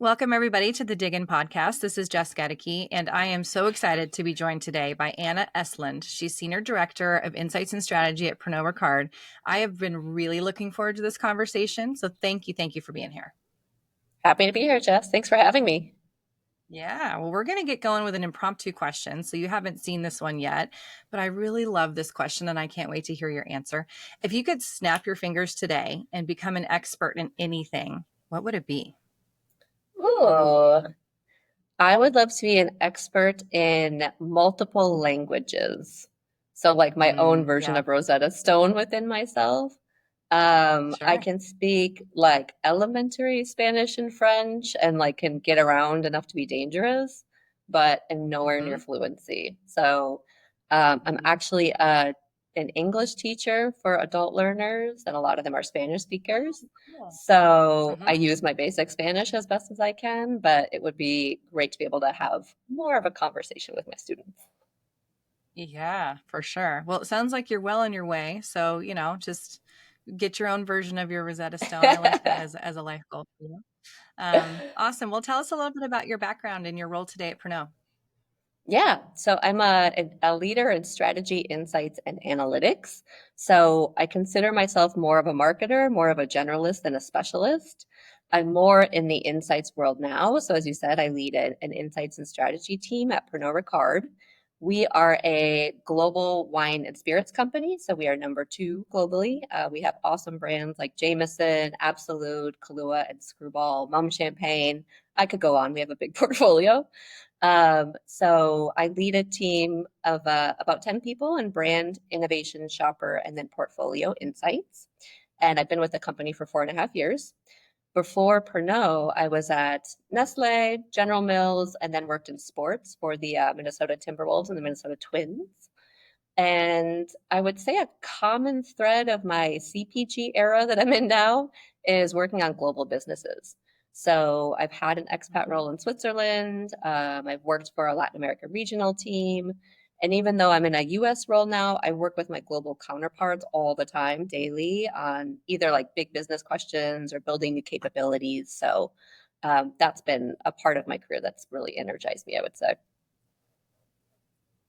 Welcome, everybody, to the Dig In podcast. This is Jess Gedeke, and I am so excited to be joined today by Anna Estlund. She's Senior Director of Insights and Strategy at Pernod Ricard. I have been really looking forward to this conversation, so thank you for being here. Happy to be here, Jess. Thanks for having me. Yeah, well, we're going to get going with an impromptu question. So you haven't seen this one yet, but I really love this question and I can't wait to hear your answer. If you could snap your fingers today and become an expert in anything, what would it be? Ooh, I would love to be an expert in multiple languages. So, like my own version Yeah, of Rosetta Stone within myself. I sure. can speak like elementary Spanish and French and like can get around enough to be dangerous, but am nowhere near Hmm. fluency. So I'm actually an English teacher for adult learners, and a lot of them are Spanish speakers. Cool. So I Hmm. use my basic Spanish as best as I can, but it would be great to be able to have more of a conversation with my students. Yeah, for sure. Well, it sounds like you're well on your way. So, just get your own version of your Rosetta Stone. I like that as a life goal for you. Awesome. Well, tell us a little bit about your background and your role today at Pernod. Yeah, so I'm a leader in strategy, insights, and analytics. So I consider myself more of a marketer, more of a generalist than a specialist. I'm more in the insights world now. So as you said, I lead an insights and strategy team at Pernod Ricard. We are a global wine and spirits company, so we are number two globally. We have awesome brands like Jameson, Absolute, Kahlua, and Screwball, Mum Champagne. I could go on. We have a big portfolio. So I lead a team of about 10 people in brand innovation, shopper, and then portfolio insights. And I've been with the company for 4.5 years. Before Pernod, I was at Nestle, General Mills, and then worked in sports for the Minnesota Timberwolves and the Minnesota Twins. And I would say a common thread of my CPG era that I'm in now is working on global businesses. So I've had an expat role in Switzerland. I've worked for a Latin America regional team. And even though I'm in a US role now, I work with my global counterparts all the time, daily, on either like big business questions or building new capabilities. So that's been a part of my career that's really energized me, I would say.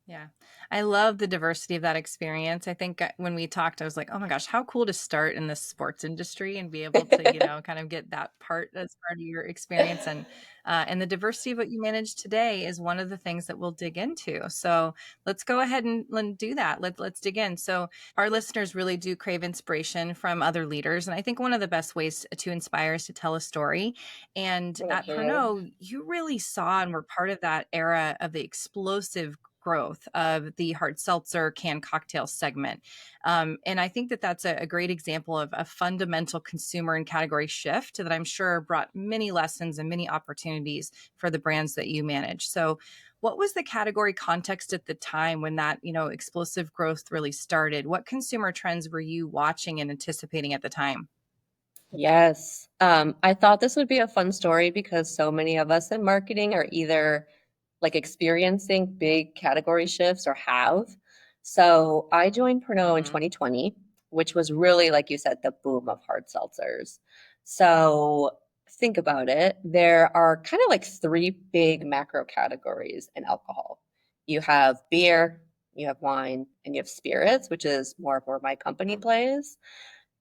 Yeah. I love the diversity of that experience. I think when we talked, I was like, oh my gosh, how cool to start in the sports industry and be able to, kind of get that part as part of your experience. And the diversity of what you manage today is one of the things that we'll dig into. So let's go ahead and do that. Let's dig in. So our listeners really do crave inspiration from other leaders. And I think one of the best ways to inspire is to tell a story. And at Mhm. Pernod, you really saw and were part of that era of the explosive growth of the hard seltzer canned cocktail segment. And I think that that's a great example of a fundamental consumer and category shift that I'm sure brought many lessons and many opportunities for the brands that you manage. So, what was the category context at the time when that, explosive growth really started? What consumer trends were you watching and anticipating at the time? Yes. I thought this would be a fun story because so many of us in marketing are either like experiencing big category shifts or have. So I joined Pernod in Hmm. 2020, which was really, like you said, the boom of hard seltzers. So think about it. There are kind of like three big macro categories in alcohol. You have beer, you have wine, and you have spirits, which is more of where my company plays.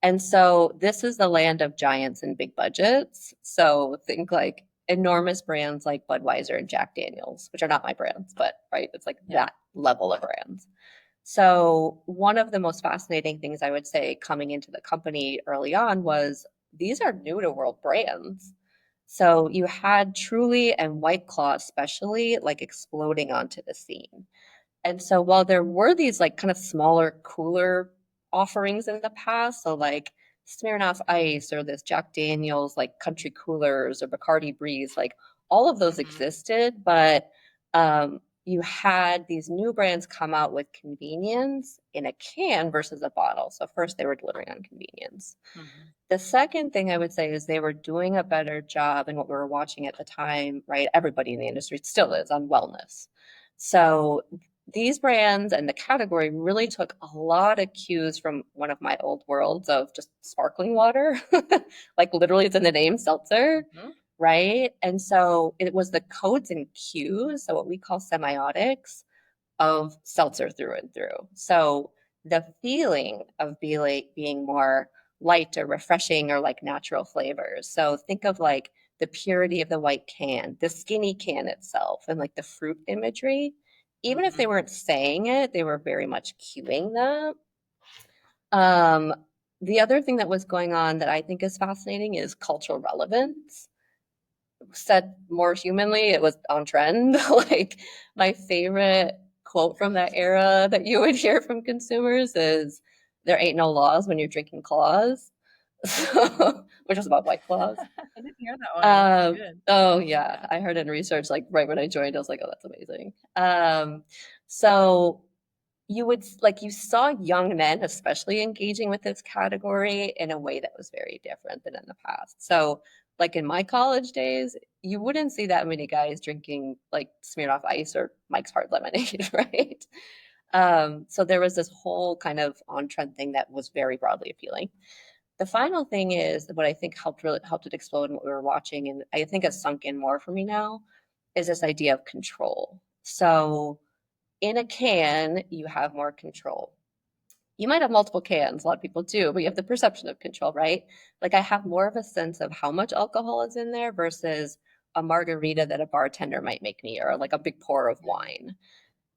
And so this is the land of giants and big budgets. So think like enormous brands like Budweiser and Jack Daniels, which are not my brands, but right, it's like Yeah. that level of brands. So one of the most fascinating things I would say coming into the company early on was these are new to world brands. So you had Truly and White Claw especially like exploding onto the scene. And so while there were these like kind of smaller, cooler offerings in the past, so like Smirnoff Ice or this Jack Daniels like country coolers or Bacardi Breeze, like all of those Hmm. existed, but you had these new brands come out with convenience in a can versus a bottle. So first they were delivering on convenience. Hmm. The second thing I would say is they were doing a better job in what we were watching at the time, right? Everybody in the industry still is on wellness. So these brands and the category really took a lot of cues from one of my old worlds of just sparkling water. Like literally it's in the name seltzer. right? And so it was the codes and cues, so what we call semiotics of seltzer through and through. So the feeling of being more light or refreshing or like natural flavors. So think of like the purity of the white can, the skinny can itself, and like the fruit imagery. Even if they Mhm. weren't saying it, they were very much cueing that. Um, the other thing that was going on that I think is fascinating is cultural relevance. Said more humanly, it was on trend. Like my favorite quote from that era that you would hear from consumers is there ain't no laws when you're drinking claws. So, which was about White Claws. I didn't hear that one. That's good. Oh yeah, Yeah. I heard it in research like right when I joined. I was like, oh, that's amazing. So you would like you saw young men especially engaging with this category in a way that was very different than in the past. So like in my college days, you wouldn't see that many guys drinking like Smirnoff Ice or Mike's Hard Lemonade, right? So there was this whole kind of on trend thing that was very broadly appealing. The final thing is what I think helped it explode in what we were watching, and I think has sunk in more for me now, is this idea of control. So in a can, you have more control. You might have multiple cans, a lot of people do, but you have the perception of control, right? Like I have more of a sense of how much alcohol is in there versus a margarita that a bartender might make me or like a big pour of Mhm. wine.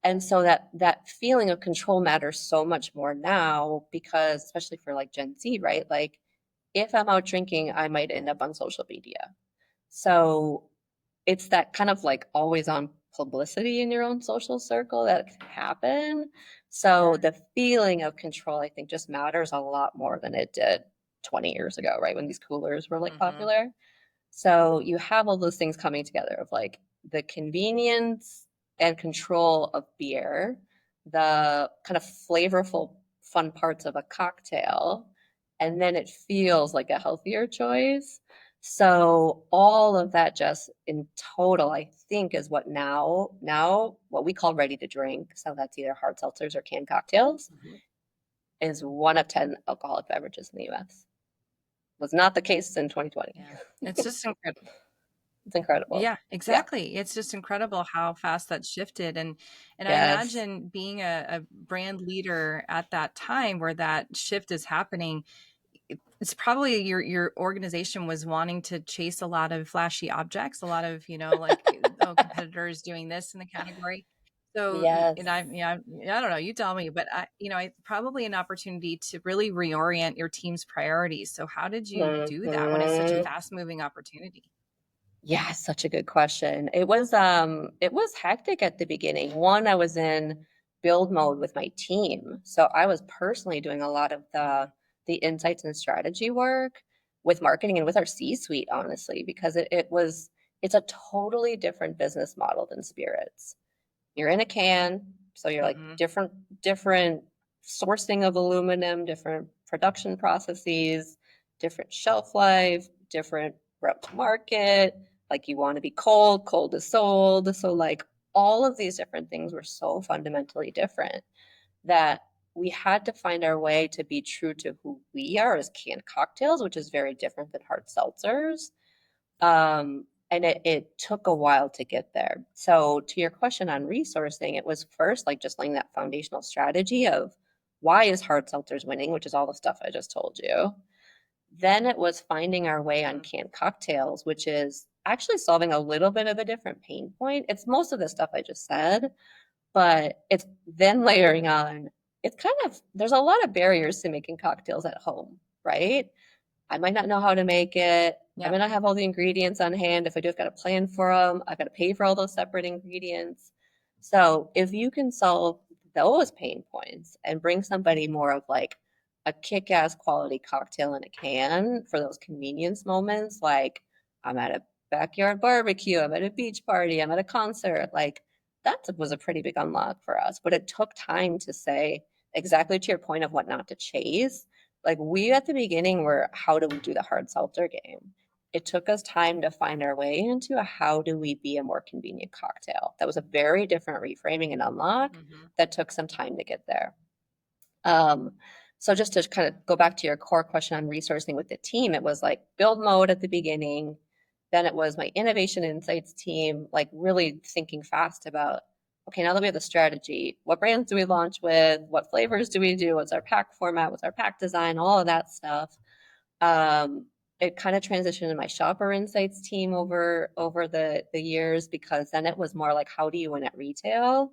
And so that feeling of control matters so much more now because especially for like Gen Z, right? Like if I'm out drinking, I might end up on social media. So it's that kind of like always on publicity in your own social circle that can happen. So Sure. the feeling of control, I think, just matters a lot more than it did 20 years ago, right? When these coolers were like Mhm. popular. So you have all those things coming together of like the convenience and control of beer, the kind of flavorful, fun parts of a cocktail, and then it feels like a healthier choice. So all of that just in total, I think is what now what we call ready to drink. So that's either hard seltzers or canned cocktails Mhm. is 1 of 10 alcoholic beverages in the US. Was not the case in 2020. Yeah. It's just incredible. It's incredible. Yeah, Yeah. exactly. It's just incredible how fast that shifted, and I Yes. imagine being a brand leader at that time where that shift is happening, it's probably your organization was wanting to chase a lot of flashy objects, a lot of, like, oh, competitors doing this in the category. So, and Yes. I, yeah, I don't know, you tell me, but I probably an opportunity to really reorient your team's priorities. So how did you do that when it's such a Mhm. fast moving opportunity? Yeah, such a good question. It was hectic at the beginning. One, I was in build mode with my team. So I was personally doing a lot of Mhm. the insights and strategy work with marketing and with our C-suite, honestly, because it's a totally different business model than spirits. You're in a can, so you're like Mhm. different sourcing of aluminum, different production processes, different shelf life, different route to market. Like you want to be cold, cold is sold. So like all of these different things were so fundamentally different that we had to find our way to be true to who we are as canned cocktails, which is very different than hard seltzers. And it took a while to get there. So to your question on resourcing, it was first like just laying that foundational strategy of why is hard seltzers winning, which is all the stuff I just told you. Then it was finding our way on Mhm. canned cocktails, which is actually solving a little bit of a different pain point. It's most of the stuff I just said, but it's then layering on. It's kind of there's a lot of barriers to making cocktails at home, right? I might not know how to make it. I Yeah. might not have all the ingredients on hand. If I do, I've got to plan for them. I've got to pay for all those separate ingredients. So if you can solve those pain points and bring somebody more of like a kick-ass quality cocktail in a can for those convenience moments, like I'm at a backyard barbecue, I'm at a beach party, I'm at a concert, like that was a pretty big unlock for us. But it took time to say exactly to your point of what not to chase like we at the beginning were, how do we do the hard seltzer game? It took us time to find our way into a how do we be a more convenient cocktail. That was a very different reframing and unlock Mhm. that took some time to get there. Um, so just to kind of go back to your core question on resourcing with the team, it was like build mode at the beginning, Then it was my innovation insights team, like really thinking fast about, okay, now that we have the strategy, what brands do we launch with? What flavors do we do? What's our pack format? What's our pack design? All of that stuff. Um, it kind of transitioned to my shopper insights team over the years, because then it was more like, how do you win at retail?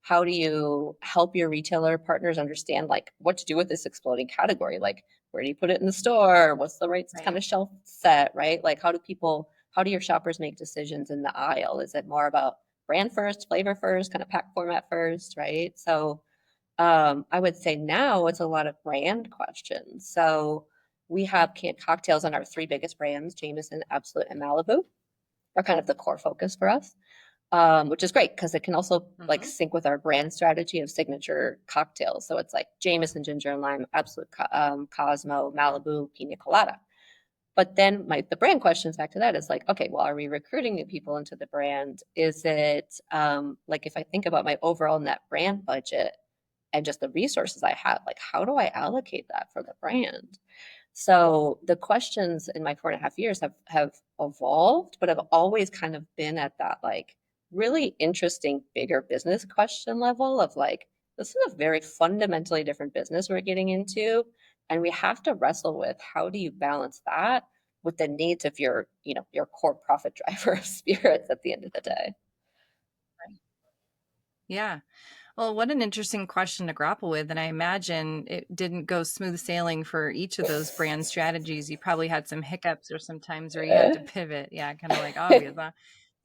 How do you help your retailer partners understand like what to do with this exploding category? Like, where do you put it in the store? What's the right kind Right. of shelf set, right? Like, how do your shoppers make decisions in the aisle? Is it more about brand first, flavor first, kind of pack format first, right? So I would say now it's a lot of brand questions. So we have canned cocktails on our three biggest brands, Jameson, Absolute, and Malibu, are kind of the core focus for us, which is great because it can also like Hmm. sync with our brand strategy of signature cocktails. So it's like Jameson, ginger and lime, Absolute, Cosmo, Malibu, Pina Colada. But then the brand questions back to that is like, okay, well, are we recruiting new people into the brand? Is it like if I think about my overall net brand budget and just the resources I have, like how do I allocate that for the brand? So the questions in my 4.5 years have evolved, but have always kind of been at that like really interesting bigger business question level of like, this is a very fundamentally different business we're getting into. And we have to wrestle with how do you balance that with the needs of your, your core profit driver of spirits at the end of the day. Yeah. Well, what an interesting question to grapple with. And I imagine it didn't go smooth sailing for each of those brand strategies. You probably had some hiccups or some times where you had to pivot. Yeah, kind of like obvious. Huh?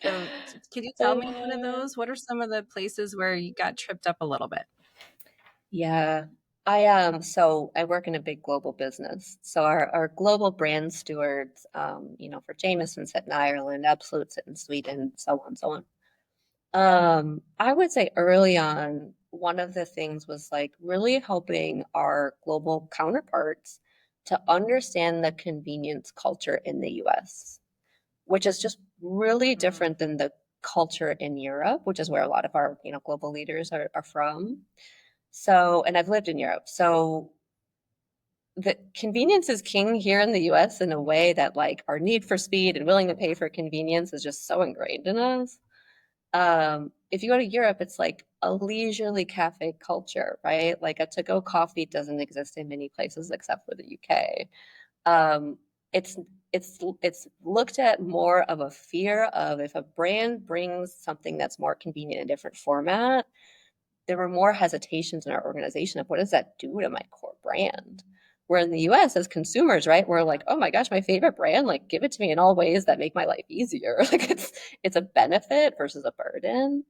So, can you tell me one of those? What are some of the places where you got tripped up a little bit? Yeah. So I work in a big global business. So our global brand stewards, for Jameson sit in Ireland, Absolute sit in Sweden, so on, so on. I would say early on, one of the things was like really helping our global counterparts to understand the convenience culture in the US, which is just really Mm, different than the culture in Europe, which is where a lot of our, global leaders are from. So, and I've lived in Europe. So the convenience is king here in the US in a way that like our need for speed and willing to pay for convenience is just so ingrained in us. If you go to Europe, it's like a leisurely cafe culture, right? Like a to-go coffee doesn't exist in many places except for the UK. Um, it's it's looked at more of a fear of if a brand brings something that's more convenient in a different format, there were more hesitations in our organization of what does that do to my core brand? Where in the US as consumers, right, we're like, oh my gosh, my favorite brand, like give it to me in all ways that make my life easier. Like it's a benefit versus a burden.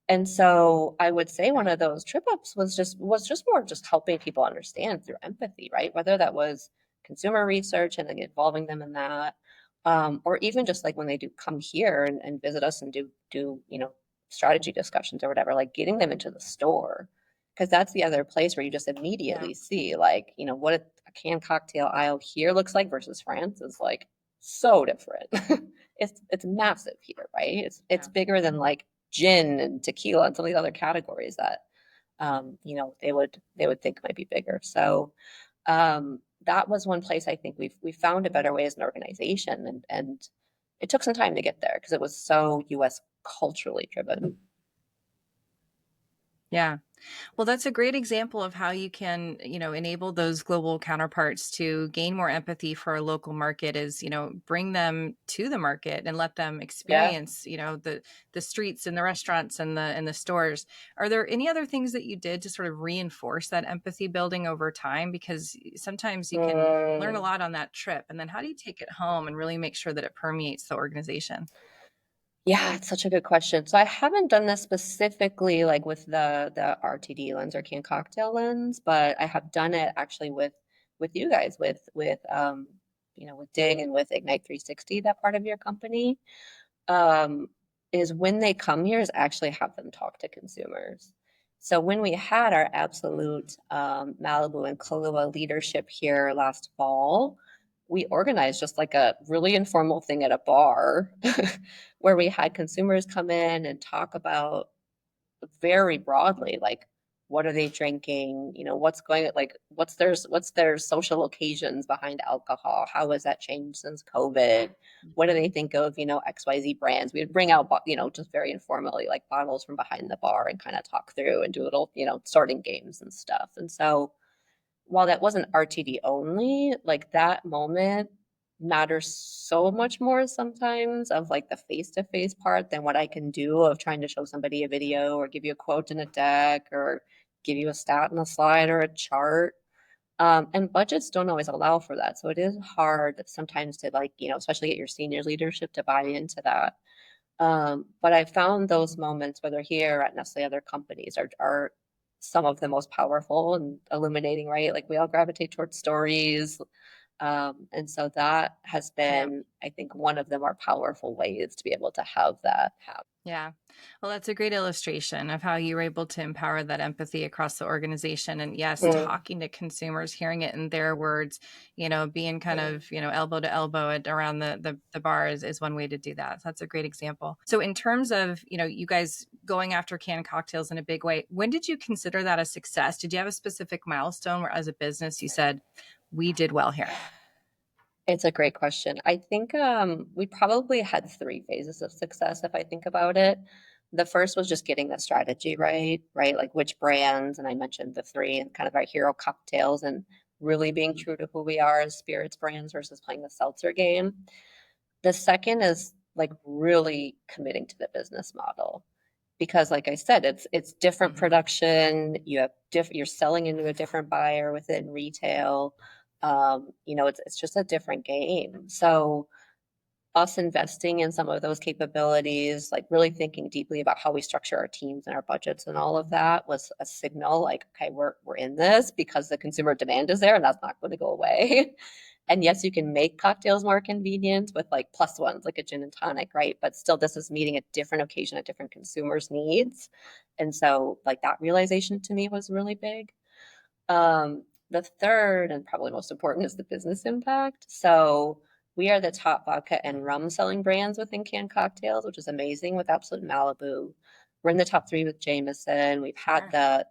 And so I would say one right. of those trip ups was just more just helping people understand through empathy, right? Whether that was consumer research and then involving them in that, or even just like when they do come here and visit us and do strategy discussions or whatever, like getting them into the store. Because that's the other place where you just Yeah. immediately see like, what a canned cocktail aisle here looks like versus France is like so different. It's massive here, right? It's Yeah. bigger than like gin and tequila and some of these other categories that they would think might be bigger. So that was one place I think we found a better way as an organization, and it took some time to get there because it was so US culturally driven. Yeah. Well, that's a great example of how you can, enable those global counterparts to gain more empathy for a local market is, bring them to the market and let them Yeah. experience, the streets and the restaurants and the stores. Are there any other things that you did to sort of reinforce that empathy building over time? Because sometimes you can learn a Mm. lot on that trip. And then how do you take it home and really make sure that it permeates the organization? Yeah, it's such a good question. So I haven't done this specifically like with the RTD lens or canned cocktail lens, but I have done it actually with you guys with Dig and with Ignite 360, that part of your company. Um, is when they come here is actually have them talk to consumers. So when we had our absolute Malibu and Kahlua leadership here last fall, we organized just like a really informal thing at a bar where we had consumers come in and talk about very broadly, like what are they drinking, what's going, like, what's their social occasions behind alcohol, how has that changed since COVID, what do they think of, XYZ brands. We would bring out, just very informally, like bottles from behind the bar and kind of talk through and do little, sorting games and stuff. And so while that wasn't RTD only, like that moment matters so much more sometimes of like the face-to-face part than what I can do of trying to show somebody a video or give you a quote in a deck or give you a stat in a slide or a chart. And budgets don't always allow for that. So it is hard sometimes to, like, especially get your senior leadership to buy into that. But I found those moments, whether here at Nestle, other companies, are some of the most powerful and illuminating, right? Like we all gravitate towards stories. And so that has Yeah. been, I think, one of the more powerful ways to be able to have that happen. Yeah. Well, that's a great illustration of how you were able to empower that empathy across the organization. And yes, Mm. talking to consumers, hearing it in their words, being kind of, elbow to elbow around the bar is one way to do that. So that's a great example. So in terms of, you guys going after canned cocktails in a big way, when did you consider that a success? Did you have a specific milestone where as a business you said, we did well here? It's a great question. I think we probably had three phases of success if I think about it. The first was just getting the strategy right, right? Like which brands, and I mentioned the three and kind of our hero cocktails and really being true to who we are as spirits brands versus playing the seltzer game. The second is like really committing to the business model because like I said, it's different Hmm. production, you're selling into a different buyer within retail. It's just a different game. So us investing in some of those capabilities, like really thinking deeply about how we structure our teams and our budgets and all of that was a signal like, okay, we're in this because the consumer demand is there and that's not going to go away. And yes, you can make cocktails more convenient with like plus ones, like a gin and tonic, right? But still, this is meeting a different occasion, a different consumer's needs. And so, like, that realization to me was really big. The third and probably most important is the business impact. So we are the top vodka and rum selling brands within canned cocktails, which is amazing with Absolute Malibu. We're in the top three with Jameson. We've had Sure.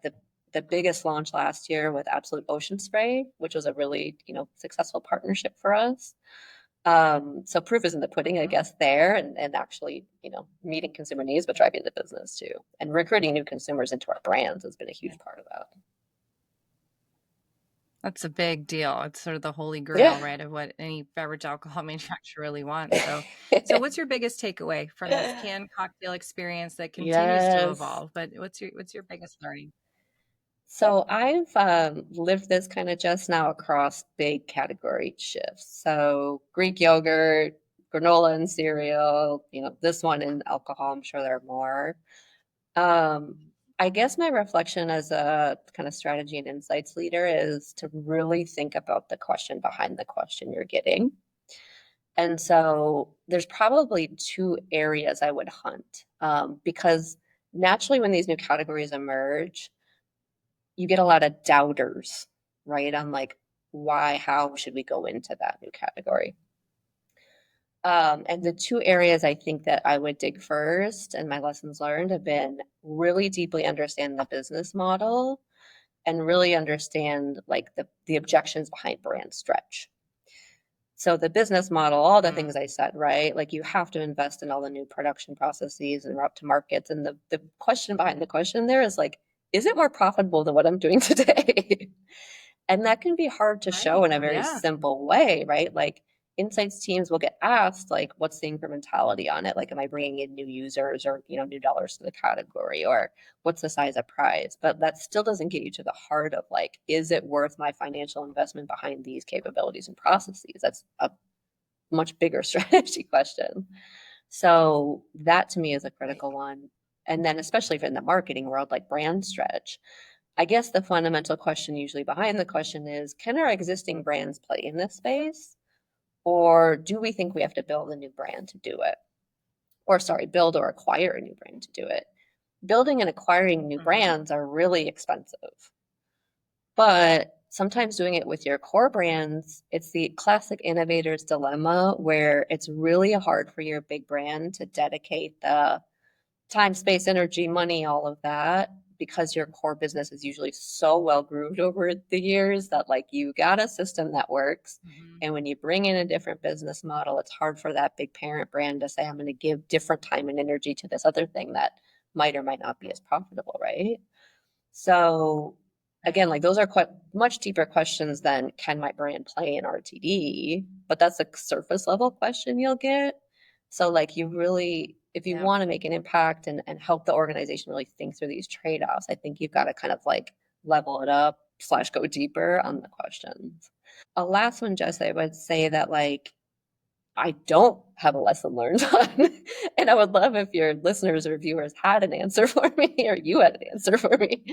the biggest launch last year with Absolute Ocean Spray, which was a really, successful partnership for us. So proof is in the pudding, I Mhm. guess, there and actually, meeting consumer needs, but driving the business too. And recruiting new consumers into our brands has been a huge part of that. That's a big deal. It's sort of the holy Yeah. grail, right, of what any beverage alcohol manufacturer really wants. So what's your biggest takeaway from this canned cocktail experience that continues to Yes. evolve? But what's your biggest learning? So I've lived this kind of just now across big category shifts. So Greek yogurt, granola and cereal, this one in alcohol, I'm sure there are more. Um, I guess my reflection as a kind of strategy and insights leader is to really think about the question behind the question you're getting. And so there's probably two areas I would hunt because naturally, when these new categories emerge, you get a lot of doubters, right? On like, why, how should we go into that new category? And the two areas I think that I would dig first, and my lessons learned have been really deeply understand the business model and really understand like the objections behind brand stretch. So the business model, all the Mm, things I said, right? Like you have to invest in all the new production processes and route to markets. And the question behind the question there is like, is it more profitable than what I'm doing today? And that can be hard to show right. in a very Yeah. simple way, right? Like insights teams will get asked, like, what's the incrementality on it? Like, am I bringing in new users or, new dollars to the category or what's the size of prize? But that still doesn't get you to the heart of like, is it worth my financial investment behind these capabilities and processes? That's a much bigger strategy question. So that to me is a Right. critical one. And then especially in the marketing world, like brand stretch. I guess the fundamental question usually behind the question is, can our existing brands play in this space? Or do we think we have to build a new brand to do it? Or sorry, build or acquire a new brand to do it. Building and acquiring new Hmm. brands are really expensive. But sometimes doing it with your core brands, it's the classic innovator's dilemma where it's really hard for your big brand to dedicate the time, space, energy, money, all of that because your core business is usually so well grooved over the years that like you got a system that works. Mhm. And when you bring in a different business model, it's hard for that big parent brand to say, I'm going to give different time and energy to this other thing that might or might not be as profitable, right? So again, Right. like those are quite much deeper questions than can my brand play in RTD? But that's a surface level question you'll get. So like you really, if you Yeah. want to make an impact and help the organization really think through these trade-offs, I think you've got to kind of like level it up slash go deeper on the questions. A last one, Jess, I would say that like I don't have a lesson learned on. And I would love if your listeners or viewers had an answer for me or you had an answer for me.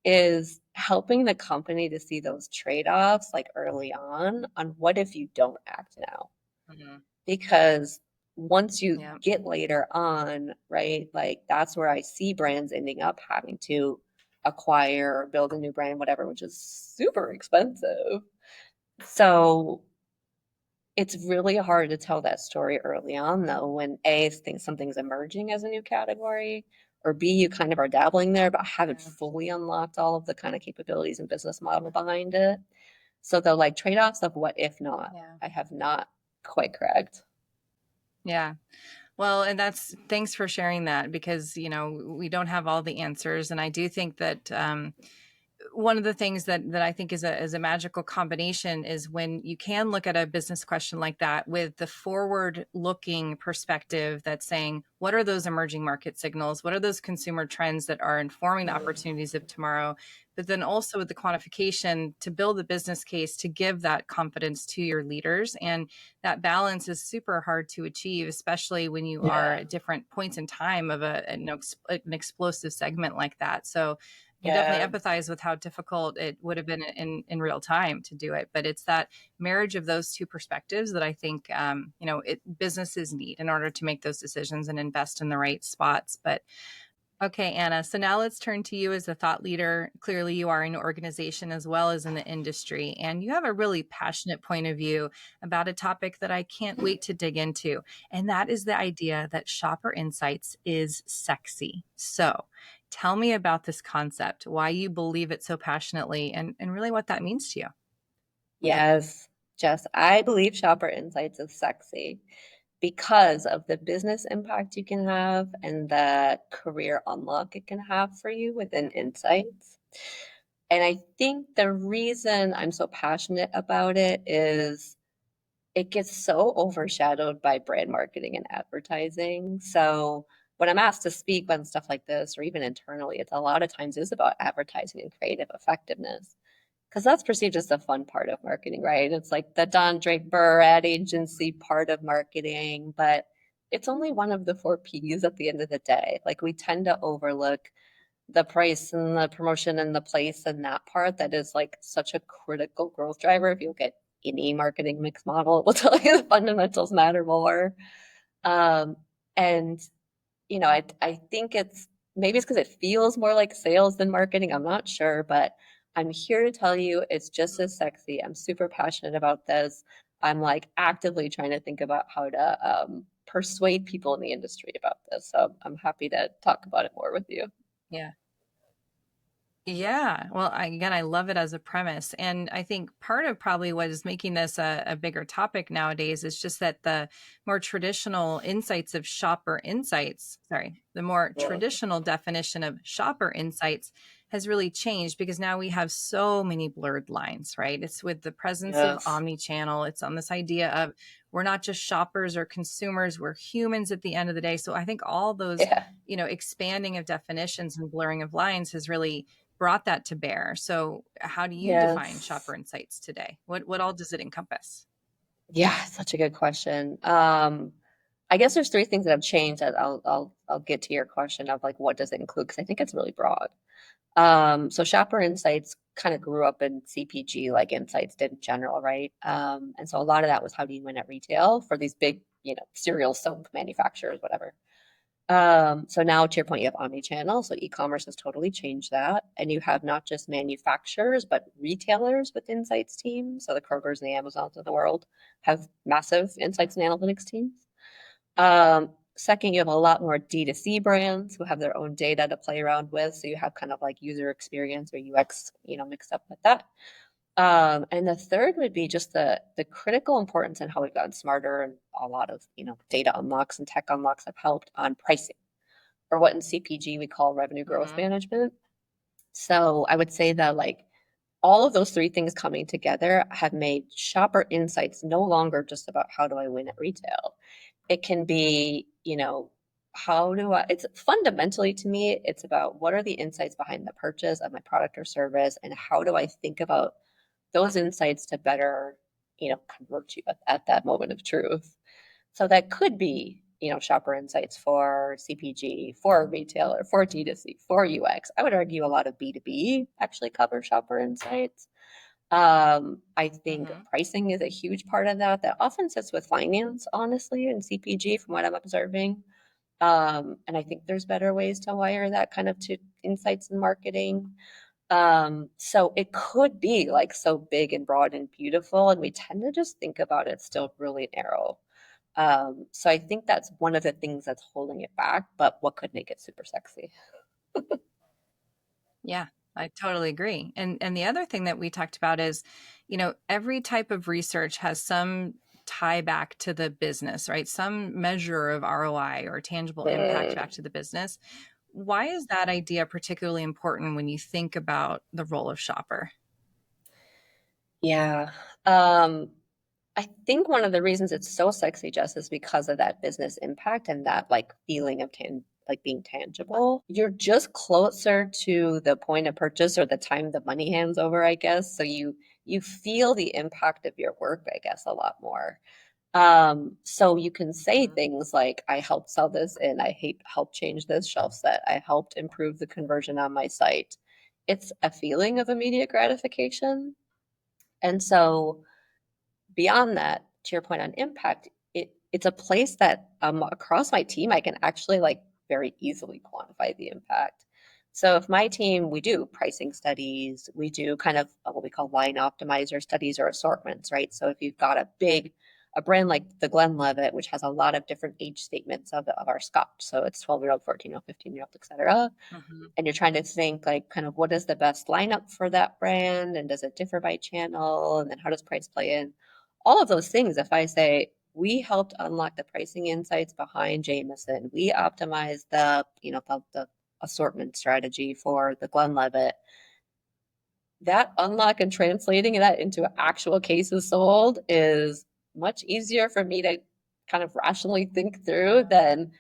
Is helping the company to see those trade-offs like early on what if you don't act now? Mhm. Because once you Yeah. get later on, right, like that's where I see brands ending up having to acquire or build a new brand, whatever, which is super expensive. So it's really hard to tell that story early on, though, when A, think something's emerging as a new category, or B, you kind of are dabbling there, but haven't Yeah. fully unlocked all of the kind of capabilities and business model behind it. So the like trade-offs of what if not, Yeah. I have not quite cracked. Yeah. Well, and that's thanks for sharing that because, we don't have all the answers. And I do think that one of the things that I think is a magical combination is when you can look at a business question like that with the forward looking perspective that's saying, what are those emerging market signals? What are those consumer trends that are informing the opportunities of tomorrow? But then also with the quantification to build a business case to give that confidence to your leaders. And that balance is super hard to achieve, especially when you are Yeah. at different points in time of an explosive segment like that. So can definitely Yeah. empathize with how difficult it would have been in real time to do it. But it's that marriage of those two perspectives that I think businesses need in order to make those decisions and invest in the right spots. But okay, Anna. So now let's turn to you as a thought leader. Clearly, you are in an organization as well as in the industry, and you have a really passionate point of view about a topic that I can't wait to dig into. And that is the idea that shopper insights is sexy. So tell me about this concept, why you believe it so passionately, and really what that means to you. Yes, Jess, I believe shopper insights is sexy because of the business impact you can have and the career unlock it can have for you within insights. And I think the reason I'm so passionate about it is it gets so overshadowed by brand marketing and advertising. So when I'm asked to speak on stuff like this, or even internally, it's a lot of times is about advertising and creative effectiveness. Because that's perceived as the fun part of marketing, right? It's like the Don Draper ad agency part of marketing, but it's only one of the four P's at the end of the day. Like we tend to overlook the price and the promotion and the place and that part that is like such a critical growth driver. If you look at any marketing mix model, it will tell you the fundamentals matter more. Um, and I think it's maybe it's because it feels more like sales than marketing. I'm not sure, but I'm here to tell you it's just as sexy. I'm super passionate about this. I'm like actively trying to think about how to persuade people in the industry about this. So I'm happy to talk about it more with you. Yeah. Yeah. Well, again, I love it as a premise. And I think part of probably what is making this a bigger topic nowadays is just that the more traditional insights of shopper insights, sorry, the more Yeah. traditional definition of shopper insights has really changed because now we have so many blurred lines, right? It's with the presence of Yes. omni-channel. It's on this idea of we're not just shoppers or consumers, we're humans at the end of the day. So I think all those, Yeah. expanding of definitions and blurring of lines has really brought that to bear. So, how do you define Yes. shopper insights today? What all does it encompass? Yeah, such a good question. I guess there's three things that have changed that I'll get to your question of like what does it include? Because I think it's really broad. So shopper insights kind of grew up in CPG like insights did in general, right? And so a lot of that was how do you win at retail for these big, cereal soap manufacturers, whatever. So now to your point, you have omni-channel. So e-commerce has totally changed that. And you have not just manufacturers, but retailers with insights teams. So the Krogers and the Amazons of the world have massive insights and analytics teams. Second, you have a lot more D2C brands who have their own data to play around with. So you have kind of like user experience or UX, mixed up with that. And the third would be just the critical importance and how we've gotten smarter, and a lot of, data unlocks and tech unlocks have helped on pricing, or what in CPG we call revenue growth Hmm. management. So I would say that like all of those three things coming together have made shopper insights no longer just about how do I win at retail. It can be, how do I, it's fundamentally to me, it's about what are the insights behind the purchase of my product or service, and how do I think about those insights to better, convert you at that moment of truth. So that could be, shopper insights for CPG, for retailer, for D2C, for UX. I would argue a lot of B2B actually cover shopper insights. I think Hmm. pricing is a huge part of that. That often sits with finance, honestly, and CPG from what I'm observing. And I think there's better ways to wire that kind of to insights and marketing. So it could be like so big and broad and beautiful, and we tend to just think about it still really narrow. So I think that's one of the things that's holding it back, but what could make it super sexy? Yeah, I totally agree. And the other thing that we talked about is, every type of research has some tie back to the business, right? Some measure of ROI or tangible impact back Mm, to the business. Why is that idea particularly important when you think about the role of shopper? yeah. Um, I think one of the reasons it's so sexy, Jess, is because of that business impact and that like feeling of like being tangible. You're just closer to the point of purchase or the time the money hands over, I guess. So you feel the impact of your work, I guess, a lot more. So you can say Mhm. things like, I helped sell this and helped change this shelf set. I helped improve the conversion on my site. It's a feeling of immediate gratification. And so beyond that, to your point on impact, it's a place that across my team I can actually like very easily quantify the impact. So if my team, we do pricing studies, we do kind of what we call line optimizer studies or assortments, right? So if you've got a brand like the Glenlivet, which has a lot of different age statements of our scotch, so it's 12-year-old, 14-year-old, 15-year-old, et cetera, Mhm. and you're trying to think like kind of what is the best lineup for that brand, and does it differ by channel, and then how does price play in, all of those things. If I say we helped unlock the pricing insights behind Jameson, we optimized the assortment strategy for the Glenlivet, that unlock and translating that into actual cases sold is much easier for me to kind of rationally think through than,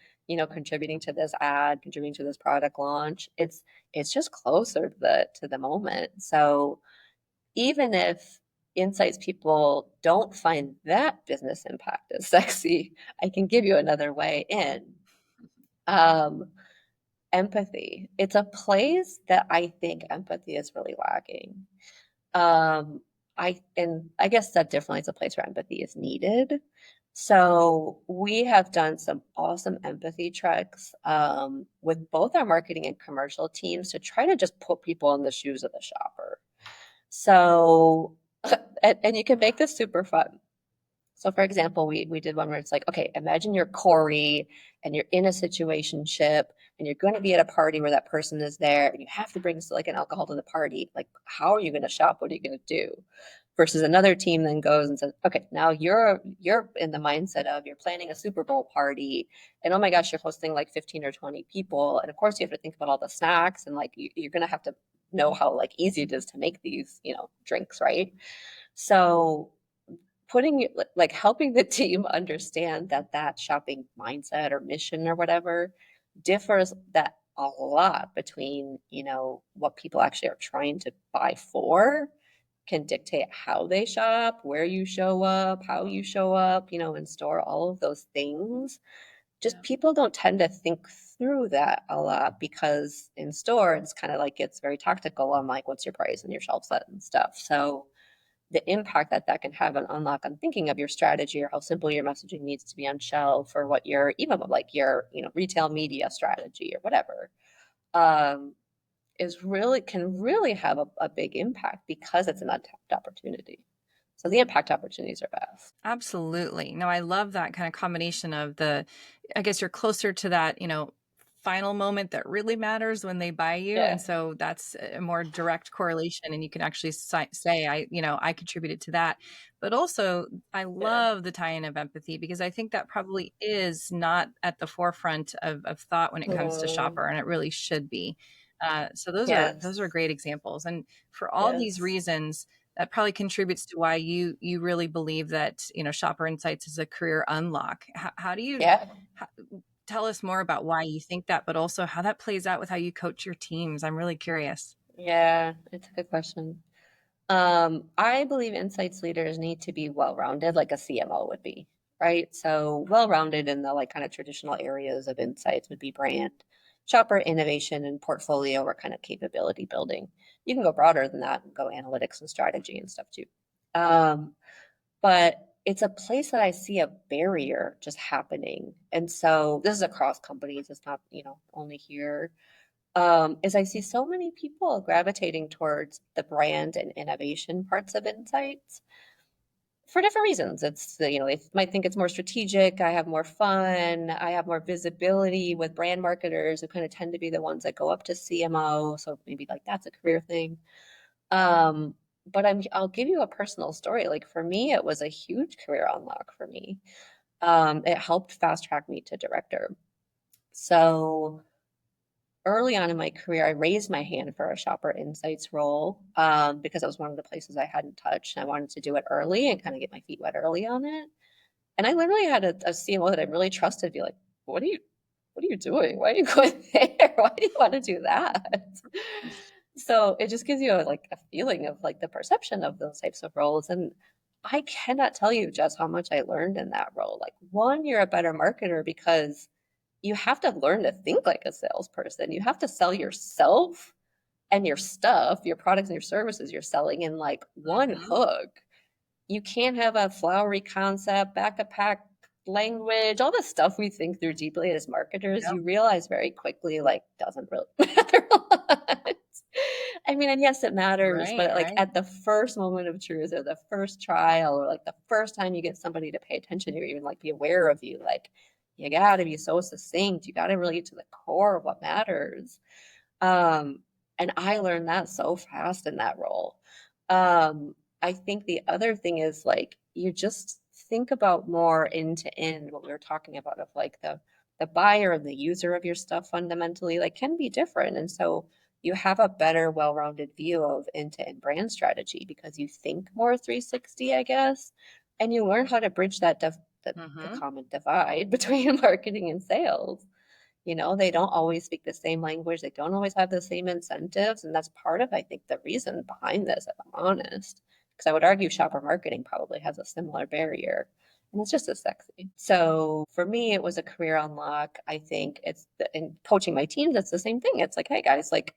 contributing to this ad, contributing to this product launch. It's just closer to the moment. So even if insights people don't find that business impact as sexy, I can give you another way in. Um, Empathy. It's a place that I think empathy is really lacking. Um, I guess that definitely is a place where empathy is needed. So we have done some awesome empathy treks with both our marketing and commercial teams to try to just put people in the shoes of the shopper. So, and you can make this super fun. So, for example, we did one where it's like, okay, imagine you're Corey and you're in a situationship and you're going to be at a party where that person is there and you have to bring like an alcohol to the party. Like, how are you going to shop? What are you going to do? Versus another team then goes and says, okay, now you're in the mindset of you're planning a Super Bowl party, and oh my gosh, you're hosting like 15 or 20 people, and of course you have to think about all the snacks, and like you're going to have to know how like easy it is to make these drinks, right? So putting like helping the team understand that that shopping mindset or mission or whatever differs that a lot between what people actually are trying to buy for, can dictate how they shop, where you show up, how you show up, in store, all of those things. Just Yeah. people don't tend to think through that a lot because in store it's kind of like it's very tactical on like what's your price and your shelf set and stuff. So the impact that that can have an unlock on thinking of your strategy or how simple your messaging needs to be on shelf or what your even like your retail media strategy or whatever um, is really can really have a big impact because it's an untapped opportunity. So the impact opportunities are vast. Absolutely. No, I love that kind of combination of I guess you're closer to that, final moment that really matters when they buy you. And Yeah. so that's a more direct correlation. And you can actually say, I contributed to that. But also, I Yeah. love the tie in of empathy because I think that probably is not at the forefront of thought when it comes to Mm, shopper, and it really should be. So those are yes. great examples. And for all these Yes. reasons, that probably contributes to why you really believe that shopper insights is a career unlock. How do you Yeah. how, tell us more about why you think that, but also how that plays out with how you coach your teams? I'm really curious. Yeah. It's a good question. I believe insights leaders need to be well-rounded, like a CMO would be, right? So well-rounded in the like kind of traditional areas of insights would be brand, shopper innovation, and portfolio or kind of capability building. You can go broader than that and go analytics and strategy and stuff too. Um, but it's a place that I see a barrier just happening. And so this is across companies, it's not, only here. Is I see so many people gravitating towards the brand and innovation parts of insights for different reasons. They might think it's more strategic. I have more fun. I have more visibility with brand marketers who kind of tend to be the ones that go up to CMO. So maybe like that's a career thing. Um, but I'll give you a personal story. Like for me, it was a huge career unlock for me. It helped fast track me to director. So early on in my career, I raised my hand for a shopper insights role because it was one of the places I hadn't touched. And I wanted to do it early and kind of get my feet wet early on it. And I literally had a CMO that I really trusted be like, what are you doing? Why are you going there? Why do you want to do that? So it just gives you like a feeling of like the perception of those types of roles. And I cannot tell you just how much I learned in that role. Like one, you're a better marketer because you have to learn to think like a salesperson. You have to sell yourself and your stuff, your products and your services you're selling in like one Hmm. hook. You can't have a flowery concept, back a pack language, all the stuff we think through deeply as marketers, Yep. you realize very quickly like doesn't really matter a lot. I mean, and yes, it matters, Right, but like right. at the first moment of truth or the first trial or like the first time you get somebody to pay attention or even like be aware of you, like you gotta be so succinct. You gotta really get to the core of what matters. And I learned that so fast in that role. Um, I think the other thing is like you just think about more end to end what we were talking about of like the buyer and the user of your stuff fundamentally like can be different. And so you have a better, well-rounded view of end-to-end brand strategy because you think more 360, I guess, and you learn how to bridge the Hmm. common divide between marketing and sales. They don't always speak the same language. They don't always have the same incentives. And that's part of, I think, the reason behind this, if I'm honest. Because I would argue shopper marketing probably has a similar barrier. And it's just as sexy. So for me, it was a career unlock. I think in coaching my teams, it's the same thing. It's like, hey guys, like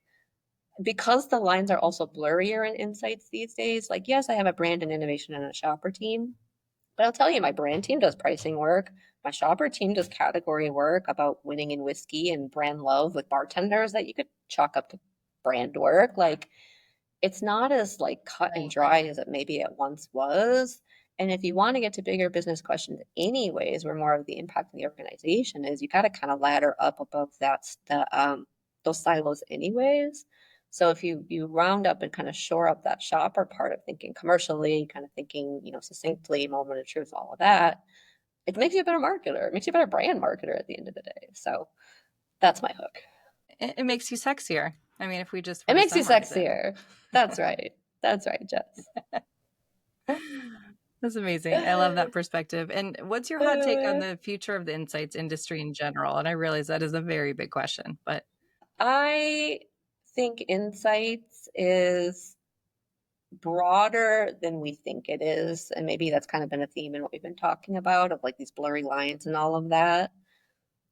because the lines are also blurrier in insights these days, like yes, I have a brand and innovation and a shopper team, but I'll tell you, my brand team does pricing work. My shopper team does category work about winning in whiskey and brand love with bartenders that you could chalk up to brand work. Like it's not as like cut and Right, dry as it maybe it once was. And if you want to get to bigger business questions anyways, where more of the impact of the organization is, you got to kind of ladder up above those silos anyways. So if you round up and kind of shore up that shopper part of thinking commercially, kind of thinking, succinctly, moment of truth, all of that, it makes you a better marketer. It makes you a better brand marketer at the end of the day. So that's my hook. it makes you sexier. I mean, if we just were It to makes you summarize it. sexier. That's right. That's right, Jess. That's amazing. I love that perspective. And what's your hot take on the future of the insights industry in general? And I realize that is a very big question, but I think insights is broader than we think it is. And maybe that's kind of been a theme in what we've been talking about of like these blurry lines and all of that.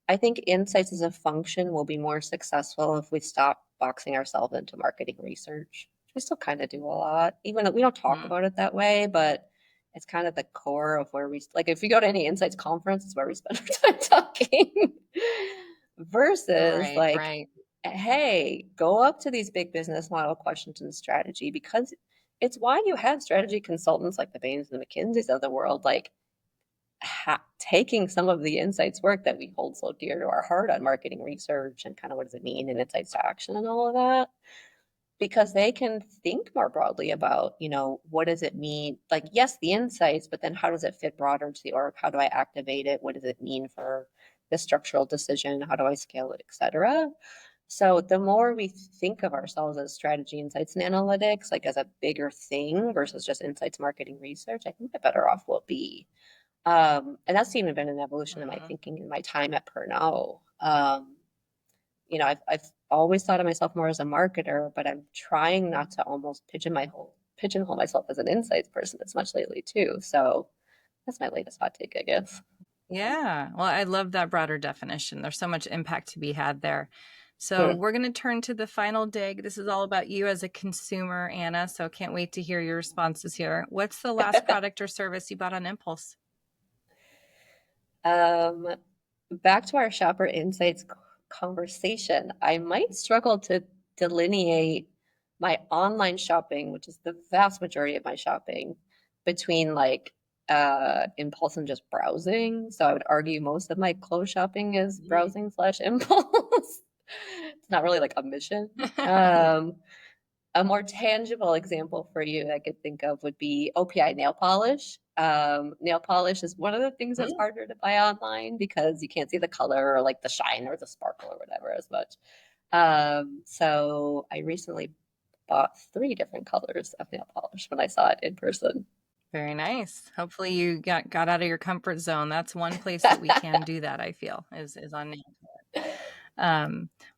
I think insights as a function will be more successful if we stop boxing ourselves into marketing research. We still kind of do a lot, even though we don't talk mm, about it that way, but it's kind of the core of where we like if you go to any insights conference, it's where we spend our time talking. Versus right, like, right. hey, go up to these big business model questions and strategy because it's why you have strategy consultants like the Bains and the McKinseys of the world, like taking some of the insights work that we hold so dear to our heart on marketing research and kind of what does it mean and insights to action and all of that, because they can think more broadly about, what does it mean? Like, yes, the insights, but then how does it fit broader into the org? How do I activate it? What does it mean for the structural decision? How do I scale it, et cetera? So the more we think of ourselves as strategy, insights, and analytics, like as a bigger thing versus just insights, marketing, research, I think the better off we'll be. And that's even been an evolution in my Mhm. thinking in my time at Pernod. I've always thought of myself more as a marketer, but I'm trying not to almost pigeonhole myself as an insights person as much lately too. So that's my latest hot take, I guess. Yeah. Well, I love that broader definition. There's so much impact to be had there. So Hmm. we're going to turn to the final dig. This is all about you as a consumer, Anna. So can't wait to hear your responses here. What's the last product or service you bought on impulse? Um, Back to our shopper insights conversation, I might struggle to delineate my online shopping, which is the vast majority of my shopping, between like impulse and just browsing. So I would argue most of my clothes shopping is Mm. browsing slash impulse. It's not really like a mission. Um, a more tangible example for you I could think of would be OPI nail polish. Nail polish is one of the things that's Mm. harder to buy online because you can't see the color or like the shine or the sparkle or whatever as much. So I recently bought 3 different colors of nail polish when I saw it in person. Very nice. Hopefully you got out of your comfort zone. That's one place that we can do that, I feel, is on nail.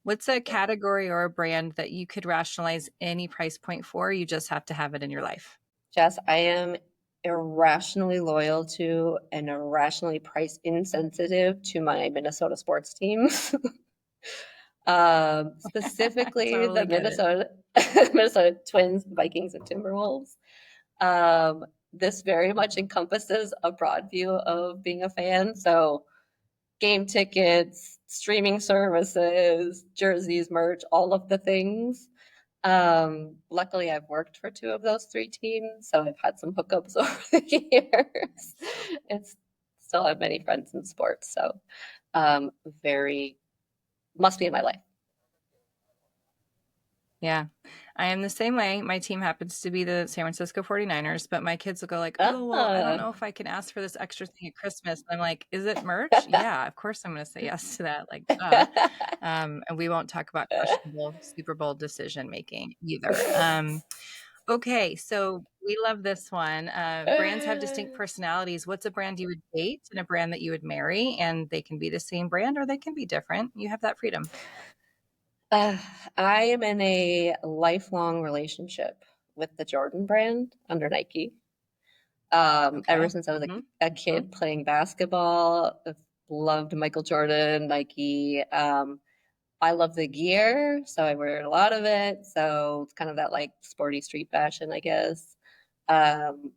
What's a category or a brand that you could rationalize any price point for? You just have to have it in your life. Jess, I am irrationally loyal to and irrationally price insensitive to my Minnesota sports teams. Specifically the Totally get it. Minnesota Twins, Vikings, and Timberwolves. This very much encompasses a broad view of being a fan. So game tickets, streaming services, jerseys, merch, all of the things. Luckily, I've worked for 2 of those 3 teams, so I've had some hookups over the years. It's still have many friends in sports, so very must be in my life. Yeah. I am the same way. My team happens to be the San Francisco 49ers, but my kids will go like, "Oh, well, I don't Ah. know if I can ask for this extra thing at Christmas." And I'm like, "Is it merch?" Yeah, of course I'm going to say yes to that. Like, duh. And we won't talk about questionable Super Bowl decision making either. Okay, so we love this one. Brands have distinct personalities. What's a brand you would date and a brand that you would marry? And they can be the same brand or they can be different. You have that freedom. Uh, I am in a lifelong relationship with the Jordan brand under Nike. Ever Okay. since I was Hmm. a Hmm. kid playing basketball, I've loved Michael Jordan, Nike. I love the gear, so I wear a lot of it. So it's kind of that like sporty street fashion, I guess. Um,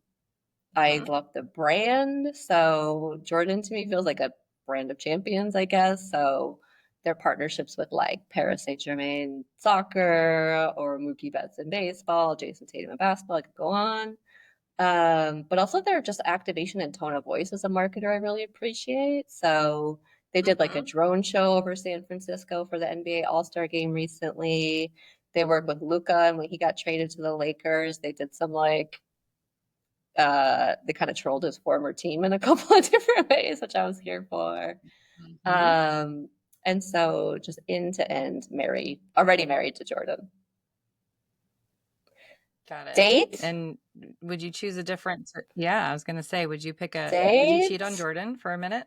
I Hmm. love the brand. So Jordan to me feels like a brand of champions, I guess. So their partnerships with like Paris Saint-Germain soccer or Mookie Betts in baseball, Jason Tatum in basketball, I could go on. But also their just activation and tone of voice as a marketer, I really appreciate. So they did like a Hmm. drone show over San Francisco for the NBA All-Star game recently. They worked with Luca, and when he got traded to the Lakers, they did some like they kind of trolled his former team in a couple of different ways, which I was here for. Hmm. Um, and so just end to end already married to Jordan. Got it. Date? And would you choose a different? Yeah, I was going to say, would you cheat on Date? Jordan for a minute?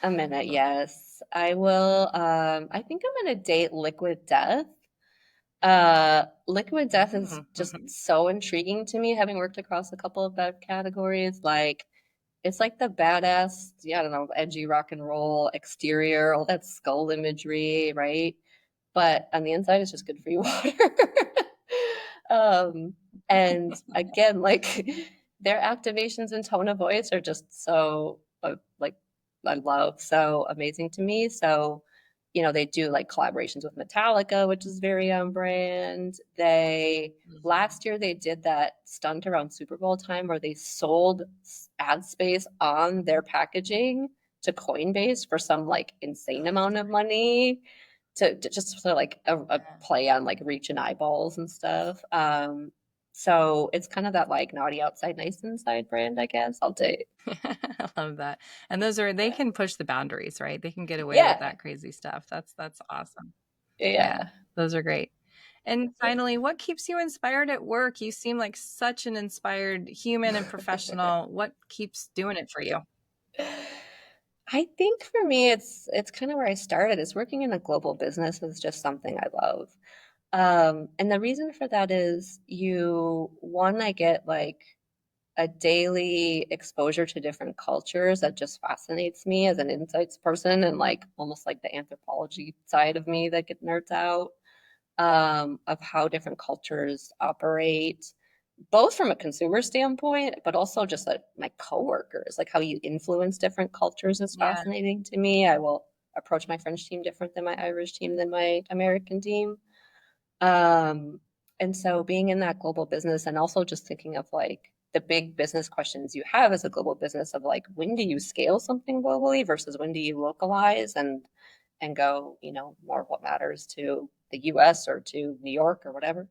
A minute, yes. I will. I think I'm gonna date Liquid Death. Liquid Death is just Mm-hmm. so intriguing to me, having worked across a couple of that categories. Like, it's like the badass, yeah, I don't know, edgy rock and roll exterior, all that skull imagery, right? But on the inside, it's just good for you water. um, and again, like their activations and tone of voice are just so like I love so amazing to me. So they do like collaborations with Metallica, which is very on brand. They Mhm. last year they did that stunt around Super Bowl time where they sold ad space on their packaging to Coinbase for some like insane amount of money to just for like a Yeah. play on like reach and eyeballs and stuff. So it's kind of that like naughty outside, nice inside brand, I guess. I'll date. I love that. And they Yeah. can push the boundaries, right? They can get away with Yeah. that crazy stuff. That's awesome. Yeah, Yeah. those are great. And finally, what keeps you inspired at work? You seem like such an inspired human and professional. What keeps doing it for you? I think for me, it's kind of where I started. Is working in a global business is just something I love. And the reason for that is I get like a daily exposure to different cultures that just fascinates me as an insights person and like almost like the anthropology side of me that get nerds out of how different cultures operate, both from a consumer standpoint, but also just like my coworkers, like how you influence different cultures is Yeah. fascinating to me. I will approach my French team different than my Irish team than my American team. Um, and so being in that global business and also just thinking of like the big business questions you have as a global business of like when do you scale something globally versus when do you localize and go, more of what matters to the US or to New York or whatever.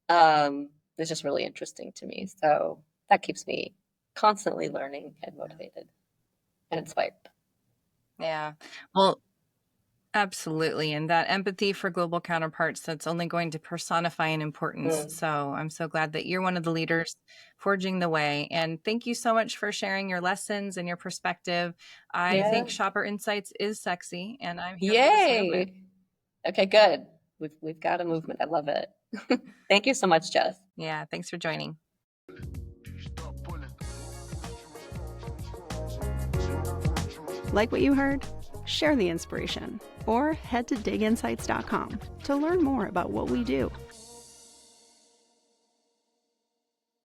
It's just really interesting to me. So that keeps me constantly learning and motivated and inspired. Yeah. Well, absolutely. And that empathy for global counterparts, that's only going to personify in importance. Mm. So I'm so glad that you're one of the leaders forging the way. And thank you so much for sharing your lessons and your perspective. I think Yeah. Shopper Insights is sexy, and I'm here for this movement. Yay. Okay, good. We've got a movement. I love it. Thank you so much, Jess. Yeah. Thanks for joining. Like what you heard? Share the inspiration or head to diginsights.com to learn more about what we do.